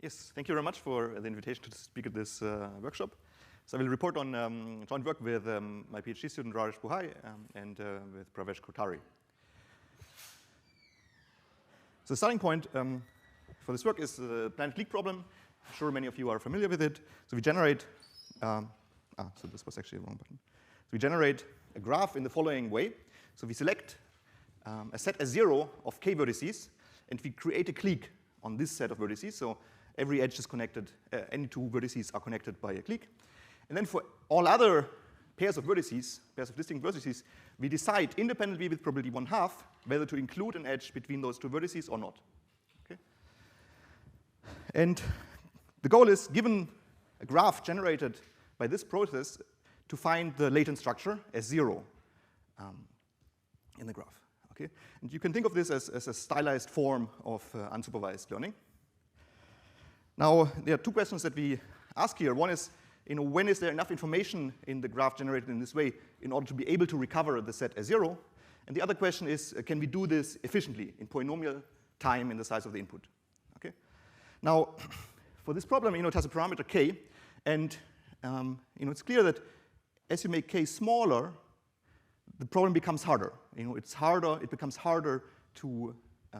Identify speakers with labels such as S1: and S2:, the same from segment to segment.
S1: Yes, thank you very much for the invitation to speak at this workshop. So I will report on joint work with my PhD student Rajesh Buhai and with Pravesh Kotari. So the starting point for this work is the planet clique problem. I'm sure many of you are familiar with it. So we generate, so this was actually the wrong button. So we generate a graph in the following way. So we select a set S0 of k vertices, and we create a clique on this set of vertices. So every edge is connected, any two vertices are connected by a clique. And then for all other pairs of vertices, pairs of distinct vertices, we decide independently with probability 1/2 whether to include an edge between those two vertices or not. Okay? And the goal is, given a graph generated by this process, to find the latent structure S0 in the graph. Okay? And you can think of this as a stylized form of unsupervised learning. Now, there are two questions that we ask here. One is, when is there enough information in the graph generated in this way in order to be able to recover the set S0? And the other question is, can we do this efficiently in polynomial time in the size of the input? Okay? Now, for this problem, it has a parameter k, and it's clear that as you make k smaller, the problem becomes harder. It becomes harder to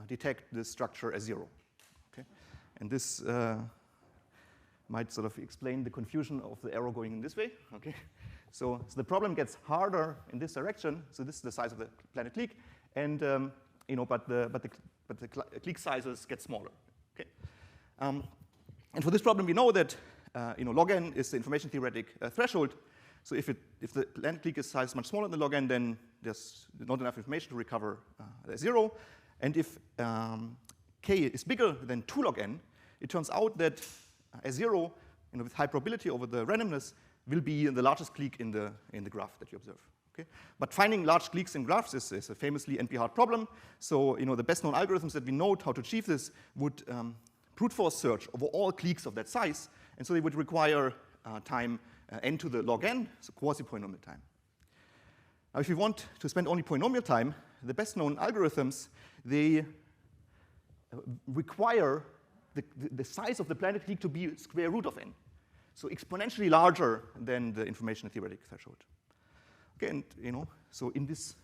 S1: detect the structure S0. Okay? And this might sort of explain the confusion of the arrow going in this way. Okay? So the problem gets harder in this direction. So this is the size of the planet clique, and but the clique sizes get smaller. Okay? And for this problem, we know that log n is the information theoretic threshold. So if the planet clique is size much smaller than log n, then there's not enough information to recover the 0. And if k is bigger than 2 log n, it turns out that S0, with high probability over the randomness, will be the largest clique in the graph that you observe. Okay? But finding large cliques in graphs is a famously NP-hard problem. So the best-known algorithms that we know how to achieve this would brute force search over all cliques of that size, and so they would require time n to the log n, so quasi-polynomial time. Now, if you want to spend only polynomial time, the best-known algorithms, they require the size of the planet clique to be square root of n, so exponentially larger than the information theoretic threshold. Okay, and so in this,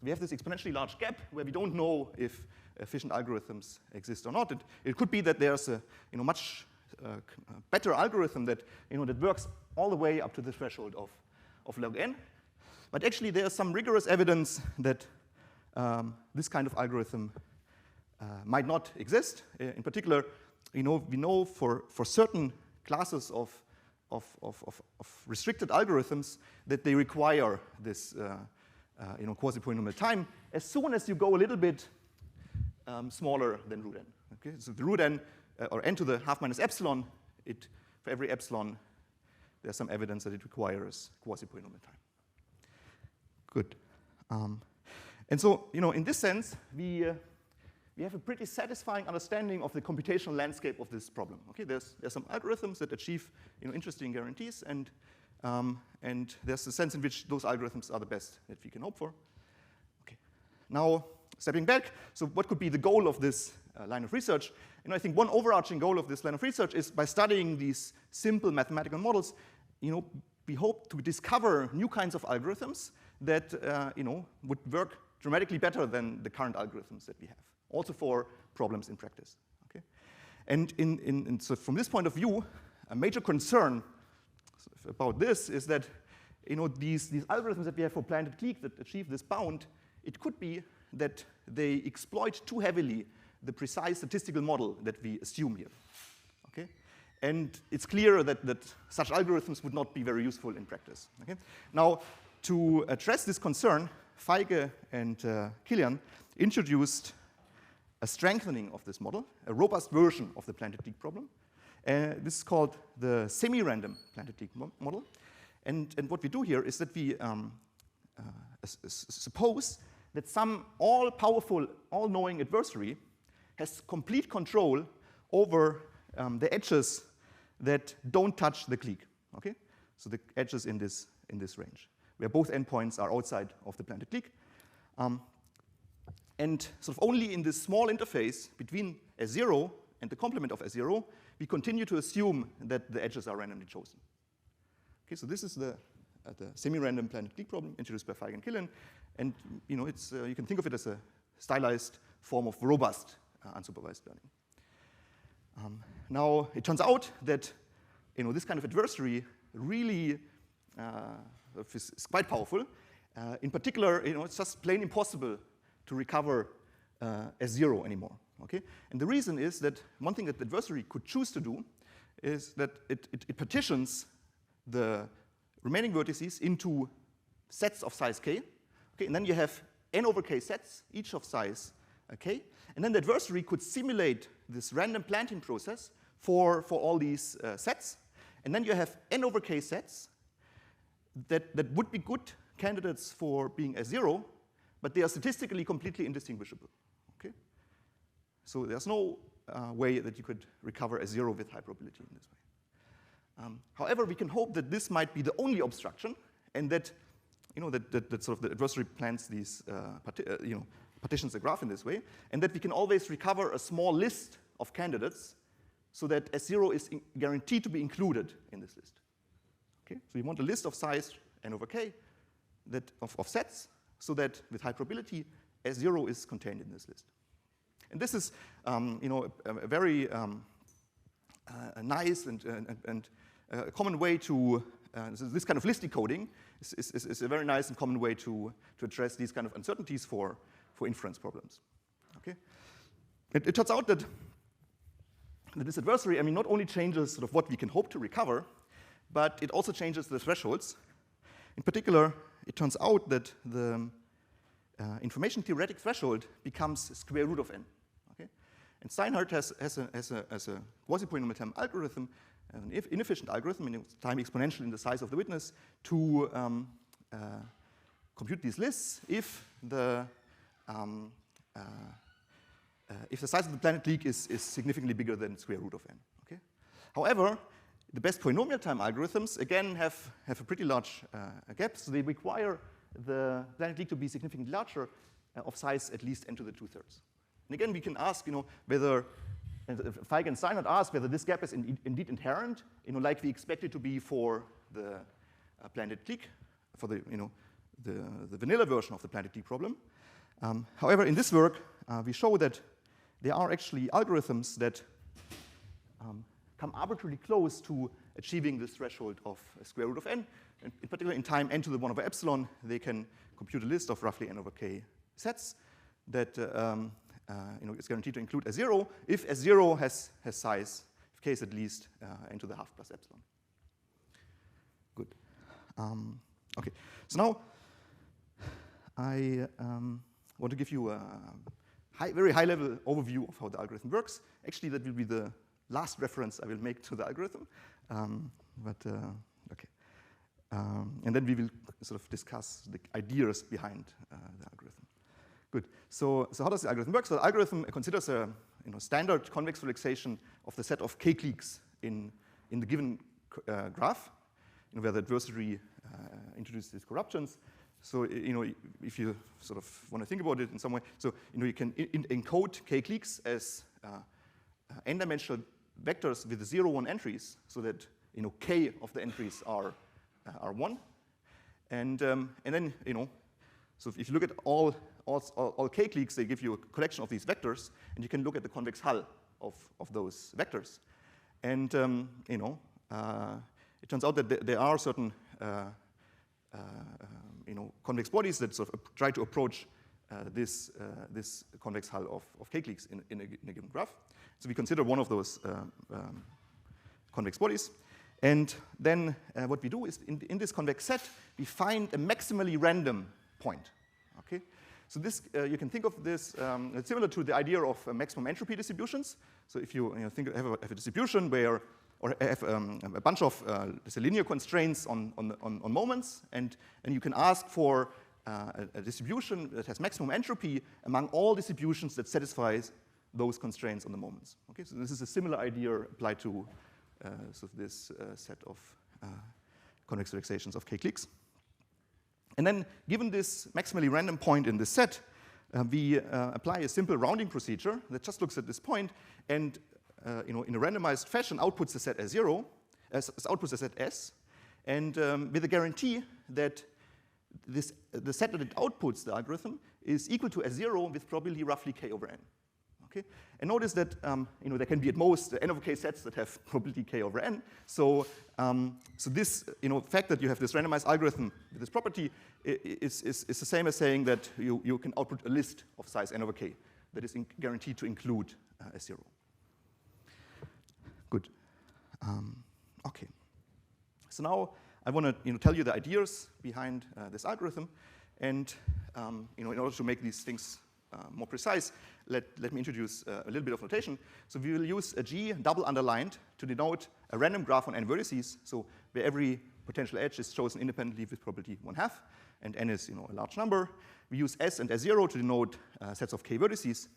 S1: we have this exponentially large gap where we don't know if efficient algorithms exist or not. It could be that there's a much better algorithm that that works all the way up to the threshold of log n. But actually, there's some rigorous evidence that this kind of algorithm might not exist. In particular, we know for certain classes of restricted algorithms that they require this quasi-polynomial time as soon as you go a little bit smaller than root n. Okay? So the root n, or n to the half minus epsilon, for every epsilon, there's some evidence that it requires quasi-polynomial time. Good. And so, in this sense, we have a pretty satisfying understanding of the computational landscape of this problem. Okay, there's some algorithms that achieve interesting guarantees, and there's a sense in which those algorithms are the best that we can hope for. Okay. Now, stepping back, so what could be the goal of this line of research? I think one overarching goal of this line of research is, by studying these simple mathematical models, we hope to discover new kinds of algorithms that would work dramatically better than the current algorithms that we have, also for problems in practice. Okay? And so from this point of view, a major concern about this is that these algorithms that we have for planet clique that achieve this bound, it could be that they exploit too heavily the precise statistical model that we assume here. Okay? And it's clear that such algorithms would not be very useful in practice. Okay? Now, to address this concern, Feige and Kilian introduced a strengthening of this model, a robust version of the planet clique problem. This is called the semi-random planet clique model. And what we do here is that we suppose that some all-powerful, all-knowing adversary has complete control over the edges that don't touch the clique. Okay? So the edges in this range, where both endpoints are outside of the planet clique. And sort of only in this small interface between S0 and the complement of S0, we continue to assume that the edges are randomly chosen. Okay, so this is the semi-random planet clique problem introduced by Feig and Killen, and it's you can think of it as a stylized form of robust unsupervised learning. Now it turns out that this kind of adversary really is quite powerful. In particular, it's just plain impossible to recover S0 anymore. Okay, and the reason is that one thing that the adversary could choose to do is that it partitions the remaining vertices into sets of size k. Okay, and then you have n over k sets, each of size k. And then the adversary could simulate this random planting process for all these sets. And then you have n over k sets that would be good candidates for being S0, but they are statistically completely indistinguishable. Okay? So there's no way that you could recover S0 with high probability in this way. However, we can hope that this might be the only obstruction, and that that sort of the adversary plans these partitions the graph in this way, and that we can always recover a small list of candidates so that S0 is guaranteed to be included in this list. Okay? So we want a list of size n over k of sets, so that with high probability, S0 is contained in this list. And this is a very nice and common way to, this kind of list decoding is a very nice and common way to address these kind of uncertainties for inference problems. Okay? It turns out that this adversary, not only changes sort of what we can hope to recover, but it also changes the thresholds. In particular, it turns out that the information theoretic threshold becomes square root of n. Okay? And Steinhardt has a quasi-polynomial time algorithm, an inefficient algorithm, time exponential in the size of the witness, to compute these lists if the size of the planet clique is significantly bigger than square root of n. Okay? However, the best polynomial time algorithms, again, have a pretty large gap, so they require the planet clique to be significantly larger of size at least n to the 2/3. And again, we can ask, whether, Feig and Steinhardt ask whether this gap is indeed inherent, like we expect it to be for the planet clique, for the vanilla version of the planet clique problem. However, in this work, we show that there are actually algorithms that come arbitrarily close to achieving this threshold of square root of n. And in particular, in time n to the 1 over epsilon, they can compute a list of roughly n over k sets that is guaranteed to include S0 if S0 has size, if k is at least n to the half plus epsilon. Good. Okay. So now I want to give you a very high-level overview of how the algorithm works. Actually, that will be the last reference I will make to the algorithm. Okay. And then we will sort of discuss the ideas behind the algorithm. Good. So how does the algorithm work? So the algorithm considers a standard convex relaxation of the set of k cliques in the given graph, where the adversary introduces these corruptions. So if you sort of want to think about it in some way, so you can encode k cliques as n-dimensional vectors with 0, 1 entries, so that k of the entries are 1, and then so if you look at all k cliques, they give you a collection of these vectors, and you can look at the convex hull of those vectors, and it turns out that there are certain convex bodies that sort of try to approach this convex hull of k cliques in a given graph. So we consider one of those convex bodies. And then what we do is, in this convex set, we find a maximally random point. Okay? So this, you can think of this, it's similar to the idea of maximum entropy distributions. So if you have a distribution where, or have a bunch of linear constraints on moments, and you can ask for a distribution that has maximum entropy among all distributions that satisfies those constraints on the moments. Okay, so this is a similar idea applied to this set of convex relaxations of k cliques. And then, given this maximally random point in this set, we apply a simple rounding procedure that just looks at this point and in a randomized fashion, outputs the set S0, outputs the set S, and with a guarantee that the set that it outputs, the algorithm, is equal to S0 with probability roughly k over n. Okay? And notice that there can be at most n over k sets that have probability k over n. So, this fact that you have this randomized algorithm with this property is the same as saying that you can output a list of size n over k that is guaranteed to include S0. Good. Okay. So now I want to tell you the ideas behind this algorithm, and in order to make these things more precise, let me introduce a little bit of notation. So we will use a G double underlined to denote a random graph on n vertices, so where every potential edge is chosen independently with probability 1/2, and n is a large number. We use S and S0 to denote sets of k vertices.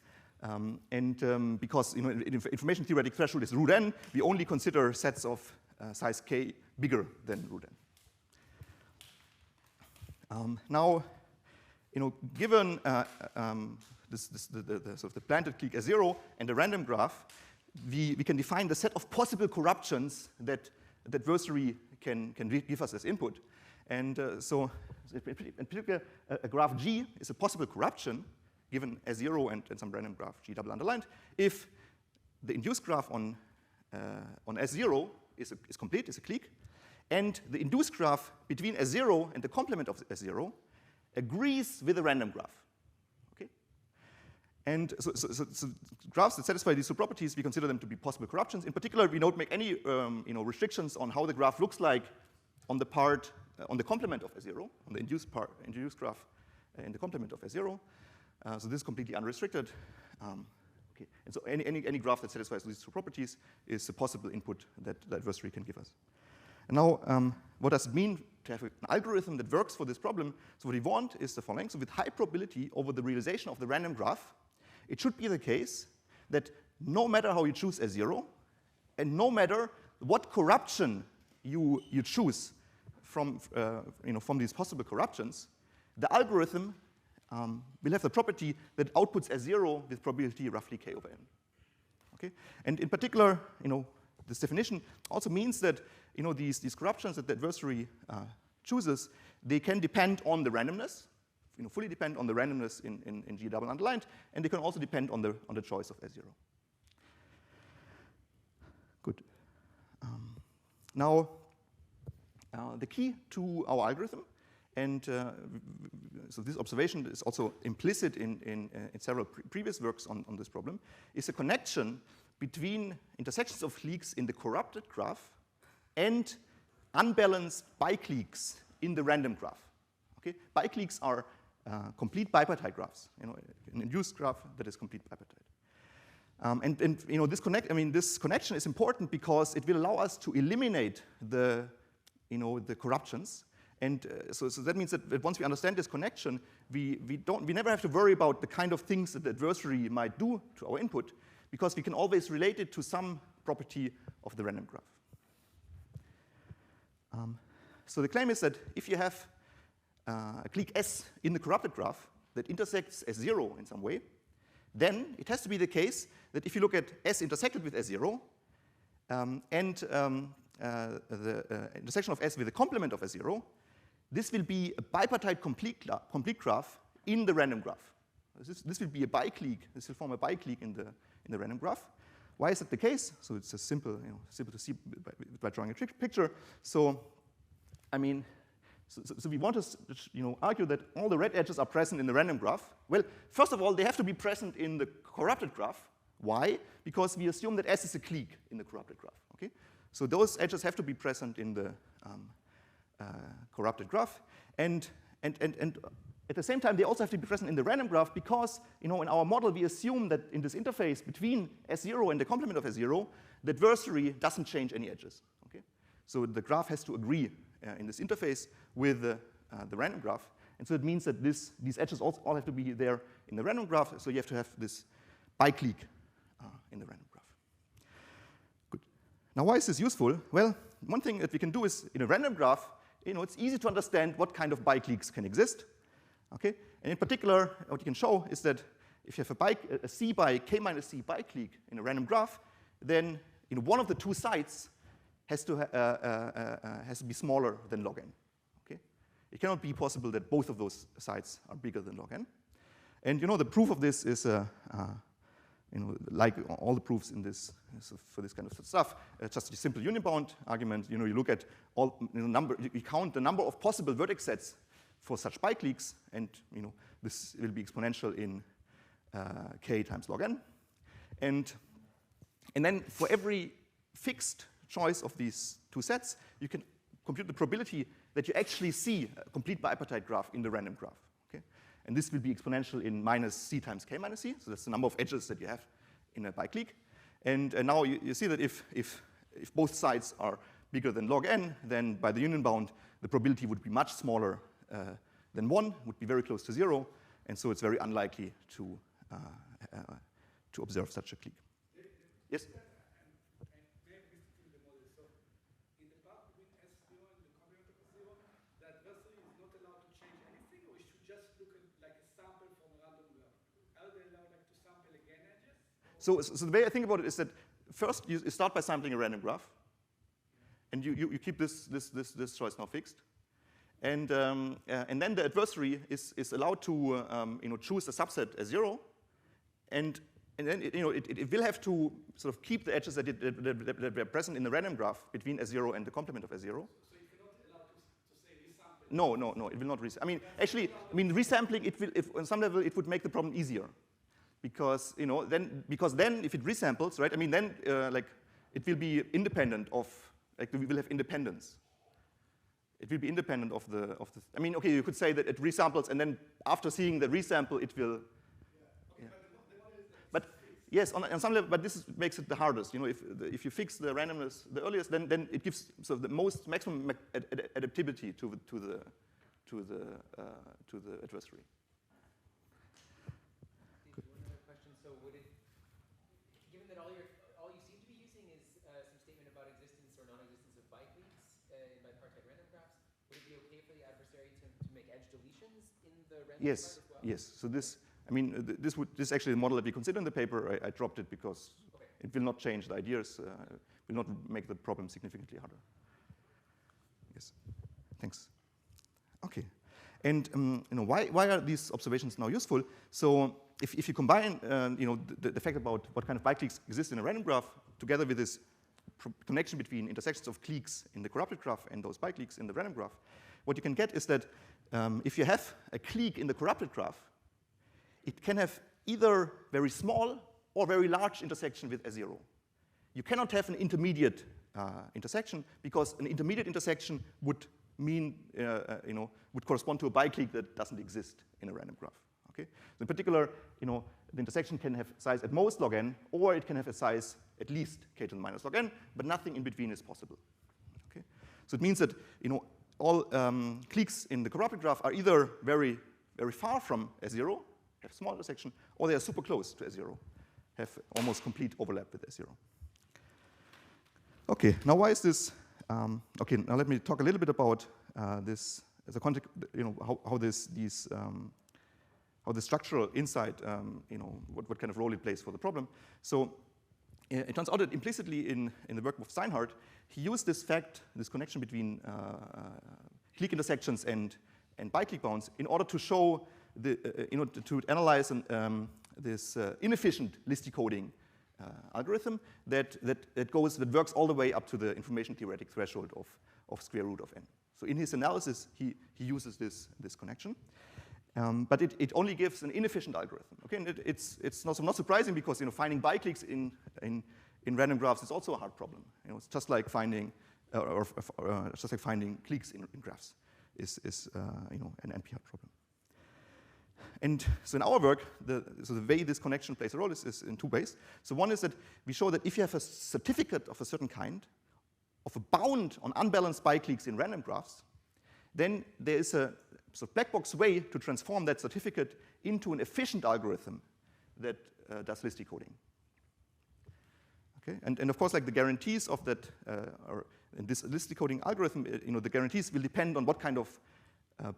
S1: Because information theoretic threshold is root n, we only consider sets of size k bigger than root n. Now, given the planted clique S0 and the random graph, we can define the set of possible corruptions that the adversary can give us as input. And so, in particular, a graph G is a possible corruption given S0 and some random graph G double underlined if the induced graph on S0 is complete, is a clique, and the induced graph between S0 and the complement of S0 agrees with the random graph. Okay? And so graphs that satisfy these two properties, we consider them to be possible corruptions. In particular, we don't make any restrictions on how the graph looks like on the part on the complement of S0, on the induced graph in the complement of S0. So this is completely unrestricted. Okay. And so any graph that satisfies these two properties is a possible input that the adversary can give us. And now, what does it mean to have an algorithm that works for this problem? So what we want is the following. So with high probability over the realization of the random graph, it should be the case that no matter how you choose S0, and no matter what corruption you choose from these possible corruptions, the algorithm will have the property that outputs S0 with probability roughly k over n. Okay? And in particular, this definition also means that these corruptions that the adversary chooses, they can depend on the randomness, fully depend on the randomness in G double underlined, and they can also depend on the choice of S0. Good. Now, the key to our algorithm, and so this observation is also implicit in several previous works on this problem, is a connection between intersections of cliques in the corrupted graph and unbalanced bicliques in the random graph. Okay? Bicliques are complete bipartite graphs, an induced graph that is complete bipartite. This connection is important because it will allow us to eliminate the corruptions. And so that means that once we understand this connection, we never have to worry about the kind of things that the adversary might do to our input, because we can always relate it to some property of the random graph. So the claim is that if you have a clique S in the corrupted graph that intersects S0 in some way, then it has to be the case that if you look at S intersected with S0 and the intersection of S with the complement of S0, this will be a bipartite complete graph in the random graph. This will be a biclique. This will form a biclique in the random graph. Why is that the case? So it's a simple to see by drawing a picture. So, so we want to argue that all the red edges are present in the random graph. Well, first of all, they have to be present in the corrupted graph. Why? Because we assume that S is a clique in the corrupted graph. Okay? So those edges have to be present in the corrupted graph, and at the same time, they also have to be present in the random graph because, in our model, we assume that in this interface between S0 and the complement of S0, the adversary doesn't change any edges. Okay? So the graph has to agree in this interface with the random graph, and so it means that these edges all have to be there in the random graph. So you have to have this biclique in the random graph. Good. Now, why is this useful? Well, one thing that we can do is in a random graph, it's easy to understand what kind of bicliques can exist. Okay? And in particular, what you can show is that if you have a C by K minus C biclique in a random graph, then one of the two sides has to be smaller than log n. Okay? It cannot be possible that both of those sides are bigger than log n. And the proof of this is like all the proofs in this for this kind of stuff, just a simple union bound argument. You look at all you count the number of possible vertex sets for such bicliques, and this will be exponential in k times log n. And then for every fixed choice of these two sets, you can compute the probability that you actually see a complete bipartite graph in the random graph. Okay? And this will be exponential in minus c times k minus c. So that's the number of edges that you have in a biclique. And now you see that if both sides are bigger than log n, then by the union bound, the probability would be much smaller than 1, would be very close to 0. And so it's very unlikely to observe such a clique. Yes? So the way I think about it is that first you start by sampling a random graph, and you keep this choice now fixed, and then the adversary is allowed to choose a subset as 0, and then it will have to sort of keep the edges that were present in the random graph between S0 and the complement of S0. So you're not allowed to say resampling? No, it will not resample. I mean, actually, resampling, it will, if on some level, it would make the problem easier. Because then if it resamples, right? Then it will be independent of, we will have independence. It will be independent of the. Okay, you could say that it resamples, and then after seeing the resample, it will. Yeah. But yes, on some level, but this makes it the hardest. If you fix the randomness the earliest, then it gives the maximum adaptability to the adversary. Yes, yes. So this is actually the model that we consider in the paper. I dropped it because it will not change the ideas. Will not make the problem significantly harder. Yes, thanks. Okay, and why are these observations now useful? So if you combine the fact about what kind of bicliques exist in a random graph together with this connection between intersections of cliques in the corrupted graph and those bicliques in the random graph, what you can get is that if you have a clique in the corrupted graph, it can have either very small or very large intersection with S0. You cannot have an intermediate intersection, because an intermediate intersection would mean, would correspond to a biclique that doesn't exist in a random graph. Okay? So in particular, the intersection can have size at most log n, or it can have a size at least k to the minus log n, but nothing in between is possible. Okay? So it means that all cliques in the corrupted graph are either very, very far from S0, have small intersection, or they are super close to S0, have almost complete overlap with S0. Okay, now why is this? Okay, now let me talk a little bit about this as a context. How the structural insight, what kind of role it plays for the problem. So it turns out that implicitly in the work of Steinhardt, he used this fact, this connection between clique intersections and biclique bounds in order to show to analyze this inefficient list decoding algorithm that works all the way up to the information theoretic threshold of square root of n. So in his analysis, he uses this connection. But it only gives an inefficient algorithm. Okay, and it's not surprising, because finding bicliques in random graphs is also a hard problem. It's just like finding finding cliques in graphs is an NP-hard problem. And so in our work, the way this connection plays a role is in two ways. So one is that we show that if you have a certificate of a certain kind, of a bound on unbalanced bicliques in random graphs, then there is a sort of black box way to transform that certificate into an efficient algorithm that does list decoding. Okay, and of course, like the guarantees of that, or in this list decoding algorithm, the guarantees will depend on what kind of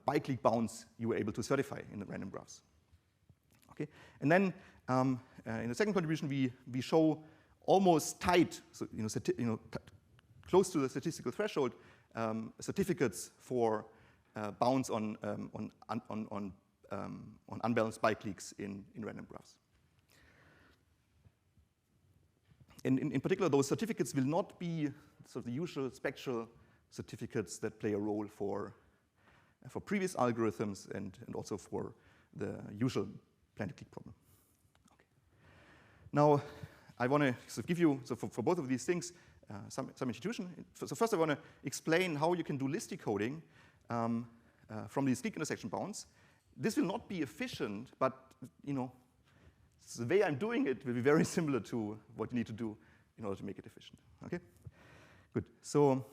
S1: biclique bounds you were able to certify in the random graphs. Okay, and then in the second contribution, we show almost tight, so close to the statistical threshold, certificates for bounds on unbalanced bike leaks in random graphs. In particular, those certificates will not be sort of the usual spectral certificates that play a role for previous algorithms and also for the usual planet clique problem. Okay. Now, I want to sort of give you, so for both of these things, some institution. So first I want to explain how you can do list decoding from these clique intersection bounds. This will not be efficient, but the way I'm doing it will be very similar to what you need to do in order to make it efficient. Okay? Good. So,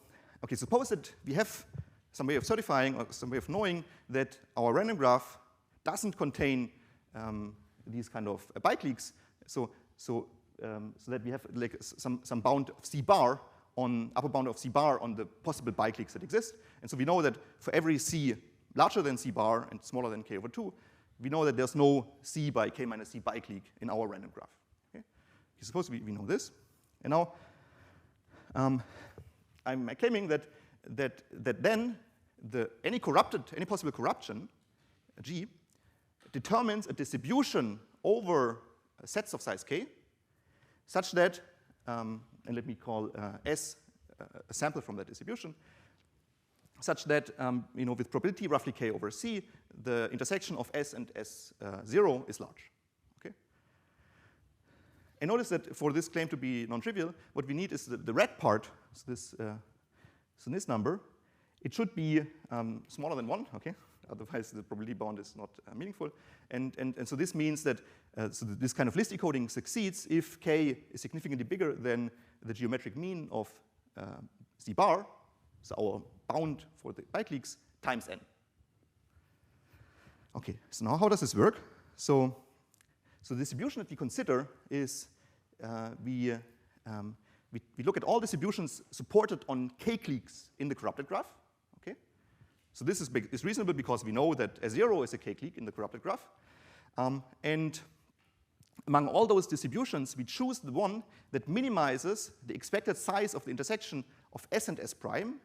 S1: okay, suppose that we have some way of certifying or some way of knowing that our random graph doesn't contain these kind of bike leaks. So that we have like some bound of C bar on upper bound of C bar on the possible bike leaks that exist. And so we know that for every C larger than C bar and smaller than K over 2, we know that there's no C by K minus C bike leak in our random graph. Okay? Suppose we know this. And now I'm claiming that then any possible corruption, G, determines a distribution over sets of size K, such that, and let me call S a sample from that distribution, such that with probability roughly K over C, the intersection of S and S0 is large. Okay? And notice that for this claim to be non-trivial, what we need is the red part, so this number, it should be smaller than 1, okay? Otherwise the probability bound is not meaningful. And so this means that this kind of list decoding succeeds if K is significantly bigger than the geometric mean of C bar, so our bound for the bike leaks, times N. Okay, so now how does this work? So the distribution that we consider is we look at all distributions supported on K cliques in the corrupted graph. Okay, so this is reasonable because we know that S0 is a K clique in the corrupted graph. And among all those distributions, we choose the one that minimizes the expected size of the intersection of S and S prime,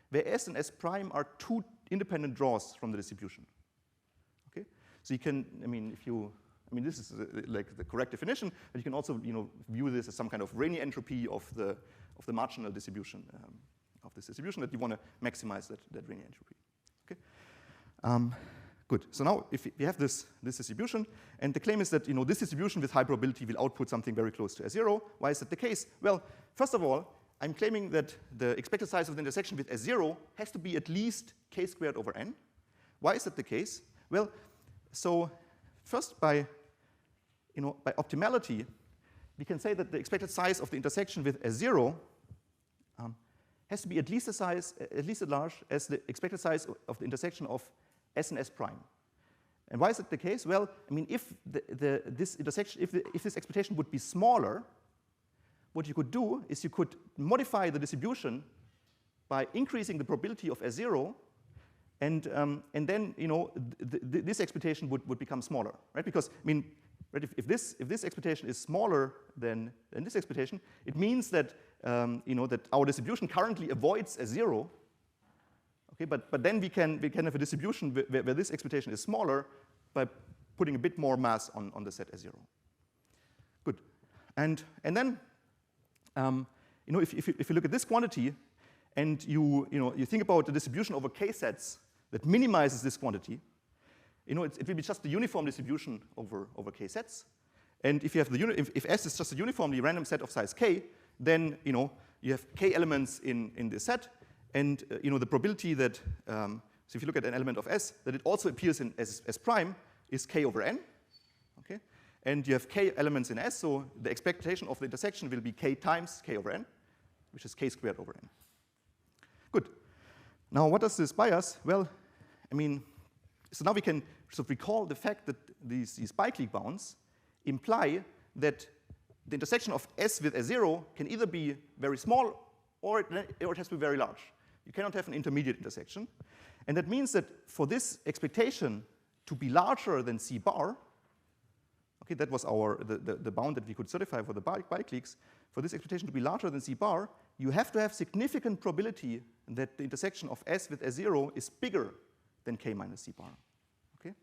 S1: where S and S prime are two independent draws from the distribution. Okay, so you can, this is like the correct definition, but you can also, view this as some kind of Rayleigh entropy of the marginal distribution of this distribution that you want to maximize that Rayleigh entropy. Okay. Good. So now, if we have this distribution, and the claim is that this distribution with high probability will output something very close to S0. Why is that the case? Well, first of all, I'm claiming that the expected size of the intersection with S0 has to be at least K squared over N. Why is that the case? Well, so first by optimality, we can say that the expected size of the intersection with S0 has to be at least as large as the expected size of the intersection of S and S prime. And why is that the case? Well, if this expectation would be smaller, what you could do is you could modify the distribution by increasing the probability of S0, and then this expectation would become smaller, right? Because right, if this expectation is smaller than this expectation, it means that that our distribution currently avoids S0. Okay, but then we can have a distribution where this expectation is smaller by putting a bit more mass on the set S0. Good, and then if you look at this quantity and you think about the distribution over K sets that minimizes this quantity, it will be just a uniform distribution over K sets. And if you have if S is just a uniformly random set of size K, then you have K elements in this set. And the probability that, so if you look at an element of S, that it also appears in S prime is K over N. Okay? And you have K elements in S, so the expectation of the intersection will be K times K over N, which is K squared over N. Good. Now, what does this buy us? Well, so now we can sort of recall the fact that these bike leak bounds imply that the intersection of S with S0 can either be very small or it has to be very large. You cannot have an intermediate intersection. And that means that for this expectation to be larger than C bar, okay, that was the bound that we could certify for the bike leaks. for this expectation to be larger than C bar, you have to have significant probability that the intersection of S with S0 is bigger than K minus C bar. Okay?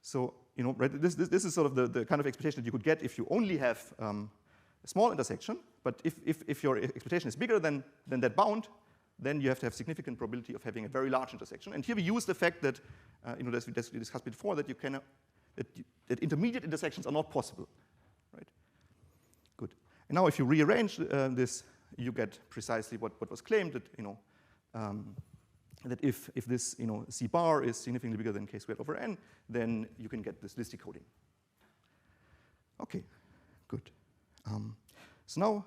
S1: So, right, this is sort of the kind of expectation that you could get if you only have a small intersection, but if your expectation is bigger than that bound, then you have to have significant probability of having a very large intersection. And here we use the fact that, as we discussed before, that that intermediate intersections are not possible, right? Good. And now if you rearrange this, you get precisely what was claimed, that, that if this, C bar is significantly bigger than K squared over N, then you can get this list decoding. Okay, good. So now,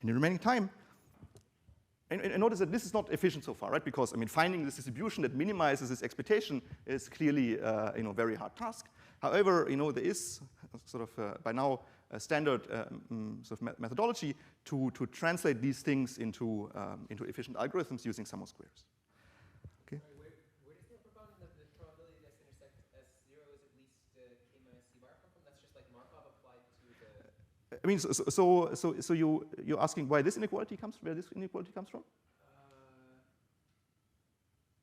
S1: in the remaining time, and notice that this is not efficient so far, right? Because, finding this distribution that minimizes this expectation is clearly, a very hard task. However, there is sort of, by now, a standard sort of methodology to translate these things into efficient algorithms using sum of squares. Okay.
S2: Where does the upper bound of the probability that this intersects S0 is at least K minus C bar come from? That's just like Markov applied to the.
S1: So you're asking why this inequality comes, where this inequality comes from?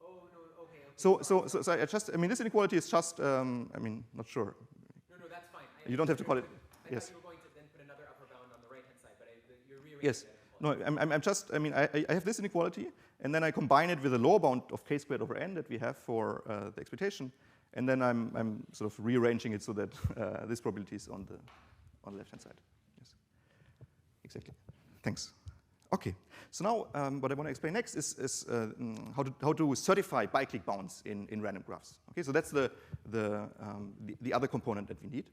S2: Oh no, okay.
S1: So I just, this inequality is just, not sure.
S2: No, that's fine.
S1: You don't have to call it.
S2: I
S1: yes.
S2: thought you were going to then put another upper bound on the right-hand side, but you're rearranging
S1: yes.
S2: that.
S1: No, I have this inequality, and then I combine it with the lower bound of K squared over N that we have for the expectation, and then I'm sort of rearranging it so that this probability is on the left-hand side. Yes. Exactly. Thanks. Okay. So now what I want to explain next is how to certify bi-clique bounds in random graphs. Okay. So that's the other component that we need.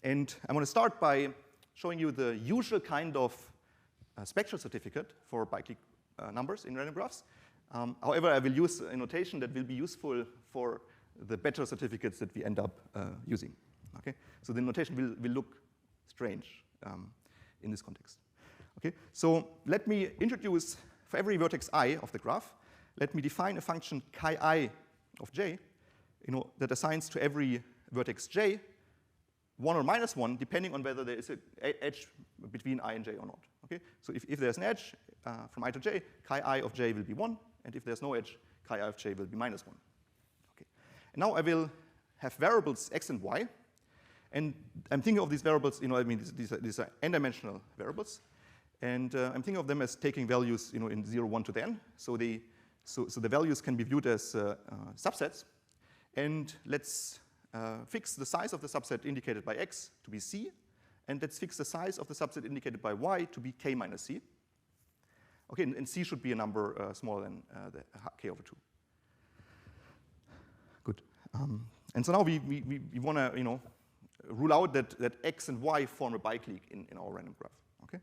S1: And I'm going to start by showing you the usual kind of spectral certificate for bi-clique numbers in random graphs. However, I will use a notation that will be useful for the better certificates that we end up using. Okay? So the notation will look strange in this context. Okay? So let me introduce, for every vertex I of the graph, let me define a function chi of j, that assigns to every vertex j 1 or minus 1, depending on whether there is an edge between I and j or not. Okay? So if there's an edge from I to j, chi I of j will be 1, and if there's no edge, chi I of j will be minus 1. Okay. And now I will have variables x and y, and I'm thinking of these variables, these are n-dimensional variables, and I'm thinking of them as taking values, in 0, 1 to the n. So the values can be viewed as subsets, and let's fix the size of the subset indicated by x to be c, and let's fix the size of the subset indicated by y to be k minus c. Okay, and c should be a number smaller than the k over 2. Good. And so now we want to rule out that x and y form a bi-clique in our random graph. Okay.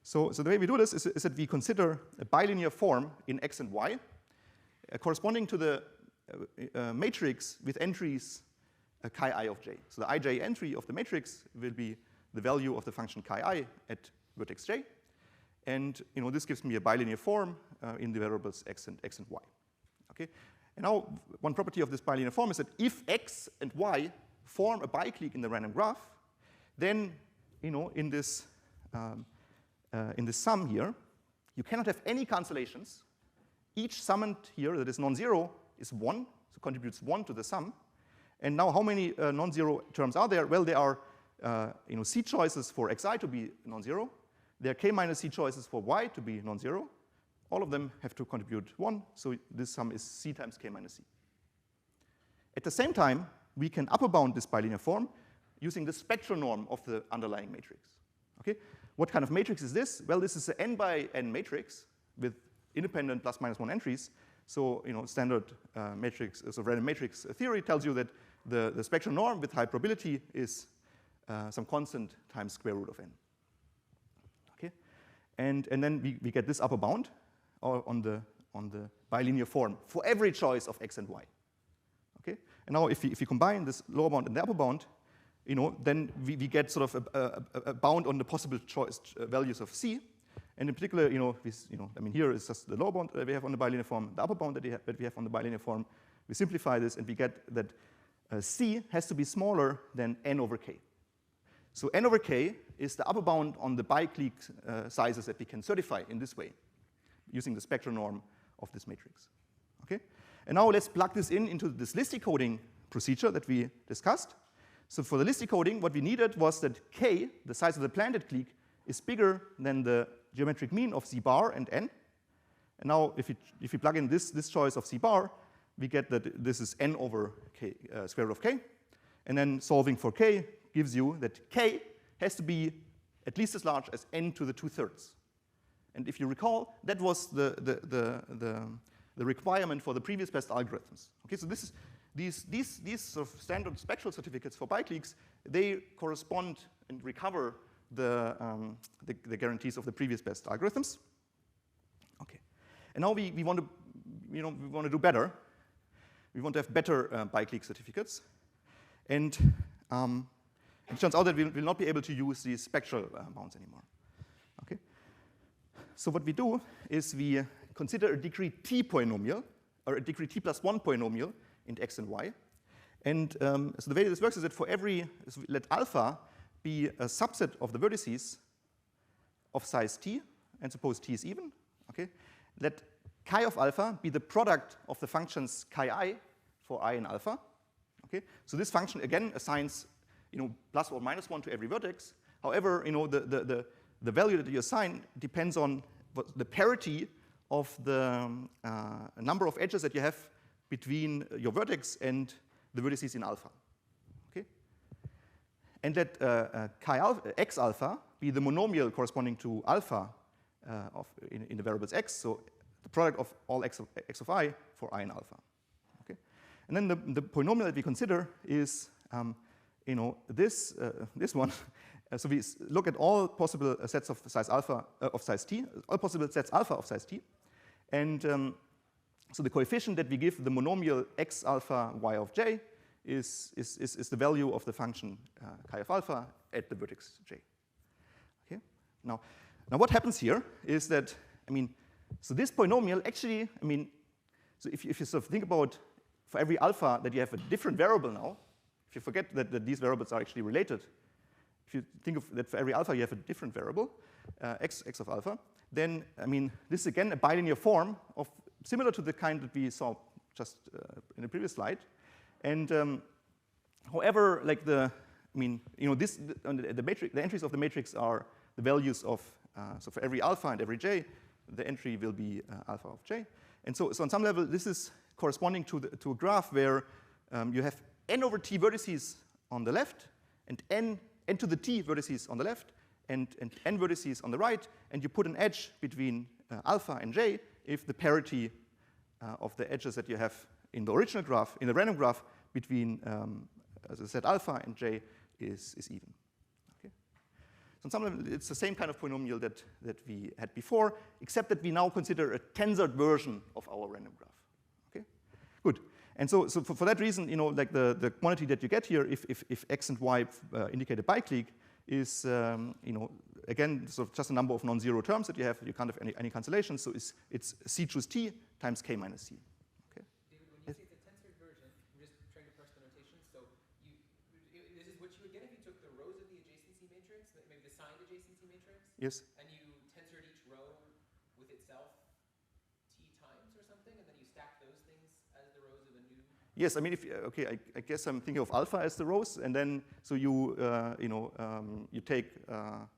S1: So the way we do this is that we consider a bilinear form in x and y corresponding to the matrix with entries chi I of j. So the ij entry of the matrix will be the value of the function chi I at vertex j. And this gives me a bilinear form in the variables x and y. Okay? And now one property of this bilinear form is that if x and y form a bi-clique in the random graph, then in this sum here, you cannot have any cancellations. Each summand here that is non-zero is 1, so contributes 1 to the sum. And now how many non-zero terms are there? Well, there are c choices for xi to be non-zero. There are k minus c choices for y to be non-zero. All of them have to contribute 1, so this sum is c times k minus c. At the same time, we can upper bound this bilinear form using the spectral norm of the underlying matrix. Okay? What kind of matrix is this? Well, this is an n by n matrix with independent plus minus 1 entries. So, standard matrix, so random matrix theory tells you that the spectral norm with high probability is some constant times square root of n. Okay, and then we get this upper bound on the bilinear form for every choice of x and y. Okay, and now if we combine this lower bound and the upper bound, then we get sort of a bound on the possible choice values of c. And in particular, here is just the lower bound that we have on the bilinear form, the upper bound that we have on the bilinear form. We simplify this, and we get that C has to be smaller than n over k. So n over k is the upper bound on the bi-clique sizes that we can certify in this way, using the spectral norm of this matrix. Okay? And now let's plug this into this list decoding procedure that we discussed. So for the list decoding, what we needed was that k, the size of the planted clique, is bigger than the geometric mean of z bar and n. And now if you plug in this choice of z bar, we get that this is n over k, square root of k. And then solving for k gives you that k has to be at least as large as n to the 2/3. And if you recall, that was the requirement for the previous best algorithms. Okay, so this is these sort of standard spectral certificates for bi-cliques, they correspond and recover the guarantees of the previous best algorithms. Okay, and now we want to do better. We want to have better bi-clique certificates, and it turns out that we will not be able to use these spectral bounds anymore. Okay, so what we do is we consider a degree t polynomial, or a degree t plus 1 polynomial in x and y. And so the way this works is that for every, so let alpha be a subset of the vertices of size t, and suppose t is even. Okay, let chi of alpha be the product of the functions chi I for I in alpha. Okay, so this function again assigns plus or minus 1 to every vertex. However, the value that you assign depends on the parity of the number of edges that you have between your vertex and the vertices in alpha. Okay? And let chi alpha, x alpha be the monomial corresponding to alpha in the variables x, so the product of all x of I for I in alpha. Okay? And then the polynomial that we consider is this one. So we look at all possible sets of size alpha of size t, all possible sets alpha of size t, and so the coefficient that we give the monomial x alpha y of j is the value of the function chi of alpha at the vertex j. Okay. Now what happens here is that so this polynomial actually so if you sort of think about for every alpha that you have a different variable now. If you forget that these variables are actually related, if you think of that for every alpha you have a different variable, x of alpha, then this is again a bilinear form of similar to the kind that we saw just in the previous slide. And however, like the entries of the matrix are the values of so for every alpha and every j, the entry will be alpha of j. And so on some level, this is corresponding to a graph where you have n over t vertices on the left, and n to the t vertices on the left, and n vertices on the right, and you put an edge between alpha and j if the parity of the edges that you have in the original graph, in the random graph, between, as I said, alpha and j is even. Okay? So on some level, it's the same kind of polynomial that we had before, except that we now consider a tensored version of our random graph. Okay? Good. And so for that reason, like the quantity that you get here, if x and y indicate a bi-clique, is again sort of just a number of non-zero terms that you have. You can't have any cancellation, so it's c choose t times k minus c. Okay.
S2: David, when you say it's a tensored version, I'm just trying to parse the notation. So this is what you would get if you took the rows of the adjacency matrix, maybe the signed adjacency matrix.
S1: Yes.
S2: And you tensored each row with itself t times or something, and then you stack those things as the rows of a new.
S1: Yes, I guess I'm thinking of alpha as the rows, and then so you you take
S2: the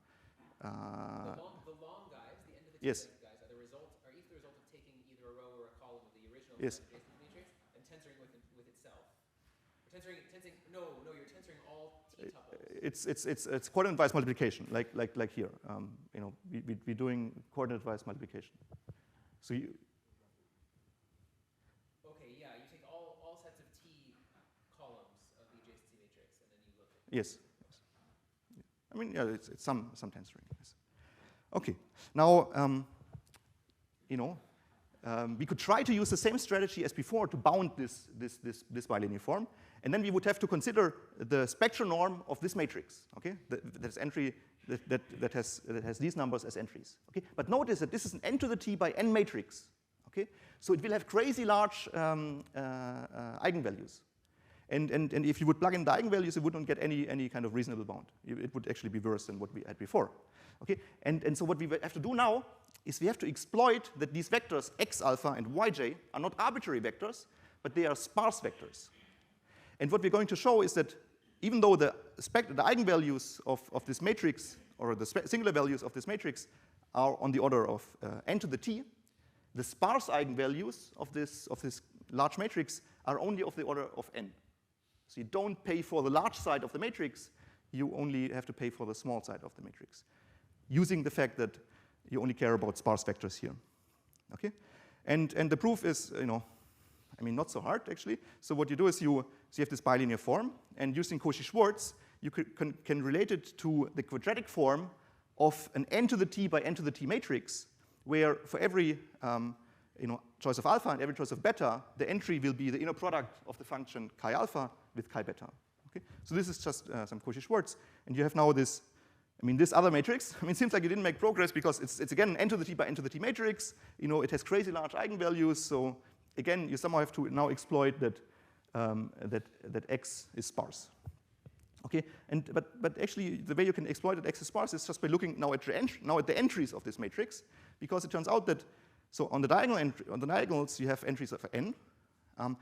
S2: long guys, the end of the
S1: yes.
S2: guys, are the result of taking either a row or a column of the original
S1: Yes.
S2: adjacency matrix and tensoring with itself. You're tensoring all t tuples.
S1: It's coordinate-wise multiplication, like here. We're doing coordinate-wise multiplication. So you. Yes. It's some tensoring. Yes. Okay. Now, we could try to use the same strategy as before to bound this bilinear form, and then we would have to consider the spectral norm of this matrix. Okay, that's entry that has these numbers as entries. Okay, but notice that this is an n to the t by n matrix. Okay, so it will have crazy large eigenvalues. And if you would plug in the eigenvalues, you wouldn't get any kind of reasonable bound. It would actually be worse than what we had before. Okay? And so what we have to do now is we have to exploit that these vectors x alpha and yj are not arbitrary vectors, but they are sparse vectors. And what we're going to show is that even though the eigenvalues of this matrix, or the singular values of this matrix, are on the order of n to the t, the sparse eigenvalues of this large matrix are only of the order of n. So you don't pay for the large side of the matrix, you only have to pay for the small side of the matrix, using the fact that you only care about sparse vectors here. Okay? And the proof is, not so hard, actually. So what you do is you have this bilinear form, and using Cauchy-Schwarz, you can relate it to the quadratic form of an n to the t by n to the t matrix, where for every choice of alpha and every choice of beta, the entry will be the inner product of the function chi alpha with chi beta. Okay? So this is just some Cauchy-Schwarz, and you have now this other matrix. It seems like you didn't make progress because it's again an n to the t by n to the t matrix. It has crazy large eigenvalues, so again, you somehow have to now exploit that x is sparse. Okay, but actually, the way you can exploit that x is sparse is just by looking now at the entries of this matrix, because it turns out that on the diagonals you have entries of n, and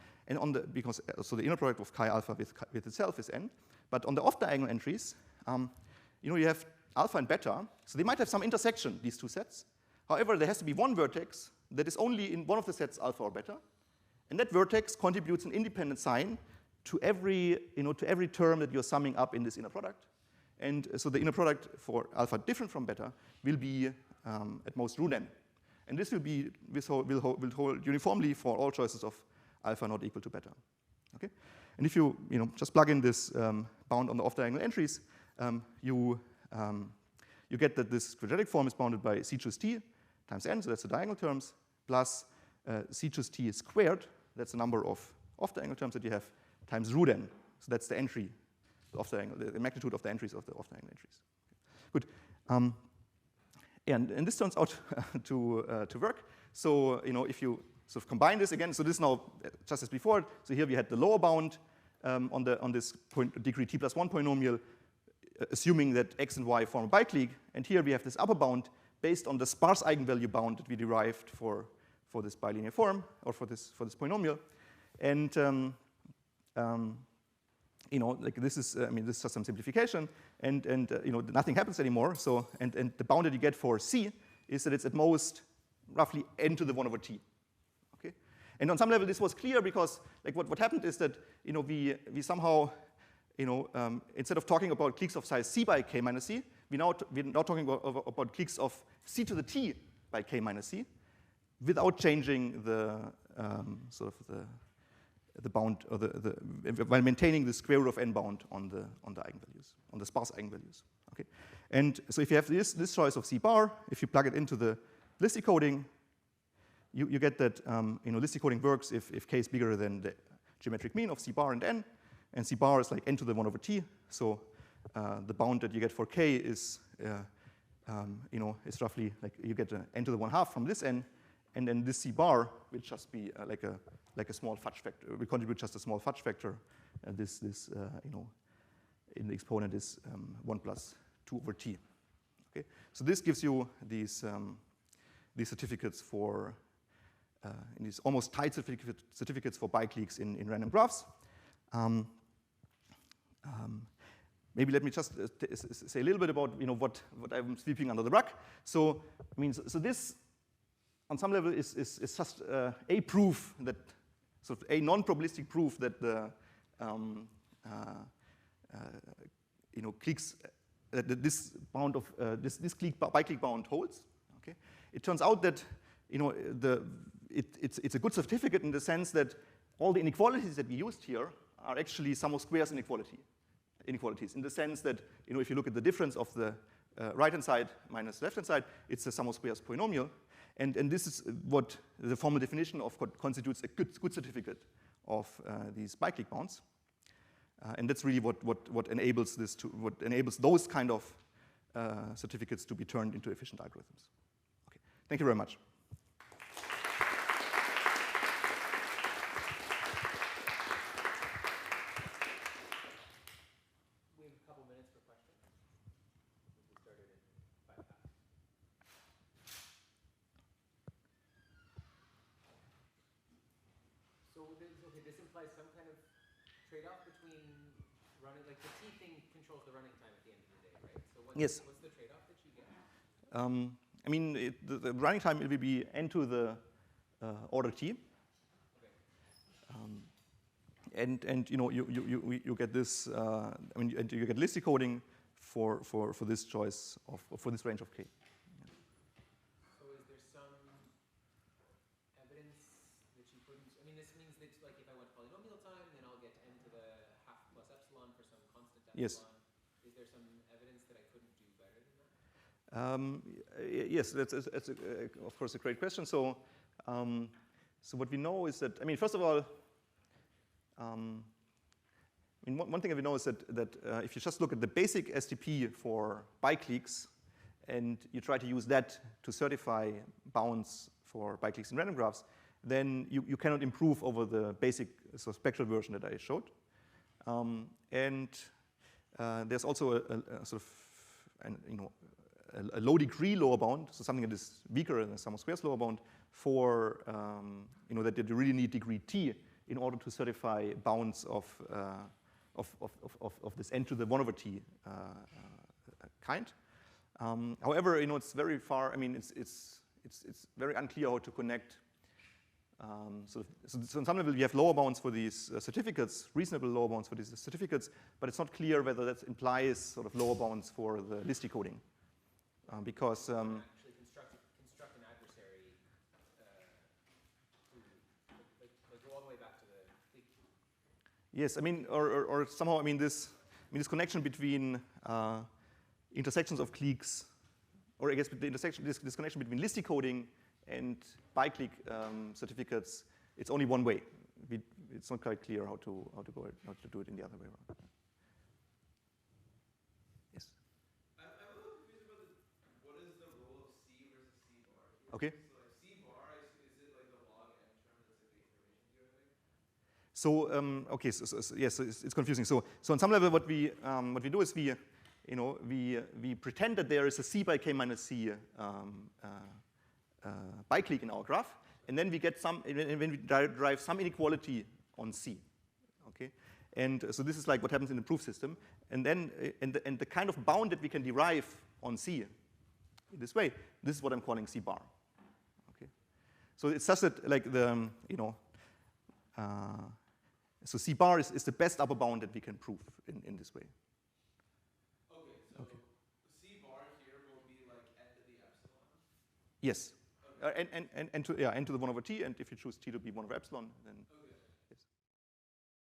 S1: so the inner product of chi alpha with itself is n, but on the off-diagonal entries, you have alpha and beta, so they might have some intersection, these two sets. However, there has to be one vertex that is only in one of the sets alpha or beta, and that vertex contributes an independent sign to every term that you're summing up in this inner product. And so the inner product for alpha different from beta will be at most root n. And this will hold uniformly for all choices of alpha not equal to beta. Okay? And if you just plug in this bound on the off-diagonal entries, you get that this quadratic form is bounded by c choose t times n, so that's the diagonal terms, plus c choose t squared, that's the number of off-diagonal terms that you have, times root n. So that's the entry, the magnitude of the entries of the off-diagonal entries. Good. And this turns out to work. So if you sort of combine this again, so this now just as before. So here we had the lower bound on this degree t plus 1 polynomial, assuming that x and y form a biclique, and here we have this upper bound based on the sparse eigenvalue bound that we derived for this bilinear form, or for this polynomial. And this is this is just some simplification, and nothing happens anymore. So and the bound that you get for c is that it's at most roughly n to the 1 over t. Okay, and on some level this was clear because what happened is that we somehow instead of talking about cliques of size c by k minus c, we're now talking about cliques of c to the t by k minus c, without changing the the bound, or while maintaining the square root of n bound on the eigenvalues, on the sparse eigenvalues. Okay, and so if you have this choice of c bar, if you plug it into the list decoding, you get that list decoding works if k is bigger than the geometric mean of c bar and n, and c bar is like n to the 1 over t. So the bound that you get for k is is roughly you get n to the 1/2 from this n, and then this c bar will just be like a small fudge factor. We contribute just a small fudge factor, and this in the exponent is 1 plus 2 over t. Okay, so this gives you these certificates for these almost tight certificates for bicliques in random graphs. Maybe let me just say a little bit about what I'm sweeping under the rug. So so this on some level is just a proof that sort of a non-probabilistic proof that the cliques that this bound of this clique biclique bound holds. Okay, it turns out that it's a good certificate in the sense that all the inequalities that we used here are actually sum of squares inequalities in the sense that if you look at the difference of the right-hand side minus left-hand side, it's a sum of squares polynomial. And this is what the formal definition of what constitutes a good certificate of these biclique bounds. And that's really what enables those kind of certificates to be turned into efficient algorithms. Okay, thank you very much.
S2: implies some kind of trade-off between running, like the T thing controls the running time at the end of the day, right? So
S1: Yes.
S2: What's the trade-off that you get?
S1: I mean, the running time will be n to the order t.
S2: Okay.
S1: And you know you get this. I mean, and you get list decoding for this choice of for this range of k.
S2: So is there some evidence that you couldn't? I mean, this means that like if I went polynomial time, then I'll get n to the half plus epsilon for some constant epsilon.
S1: Yes.
S2: Is there some evidence that I couldn't do better than that?
S1: Yes, that's of course a great question. So, so what we know is that, I mean, first of all, I mean, one thing that we know is that if you just look at the basic STP for bicliques, and you try to use that to certify bounds for bicliques in random graphs, then you cannot improve over the basic spectral version that I showed. And there's also a sort of, a low degree lower bound, so something that is weaker than the sum of squares lower bound for, that you really need degree t in order to certify bounds of this n to the 1 over t kind. However, it's very far. I mean, it's very unclear how to connect. So on some level, we have lower bounds for these certificates, reasonable lower bounds for these certificates, but it's not clear whether that implies sort of lower bounds for the list decoding, because.
S2: Actually construct an adversary to go all the way back to the clique.
S1: Yes, I mean, or somehow, I mean, this connection between intersections of cliques, or I guess this connection between list decoding and biclique certificates, it's only one way. It's not quite clear how to do it in the other way around. Yes.
S3: I'm a little confused about what is the role of C versus C bar here?
S1: Okay.
S3: So like C bar, is it like the log n term that's like the information you're having?
S1: So okay, yes, it's confusing. So on some level, what we do is we pretend that there is a C by k minus C biclique in our graph, and then we get when we derive some inequality on C. Okay, and so this is like what happens in the proof system, and then and the kind of bound that we can derive on C in this way, this is what I'm calling C bar. Okay, so it's just that like the so C bar is the best upper bound that we can prove in this way.
S3: Okay, so
S1: Okay.
S3: C bar here will be like n to the epsilon?
S1: Yes.
S3: Okay.
S1: N to the 1 over t, and if you choose t to be 1 over epsilon, then.
S3: Okay.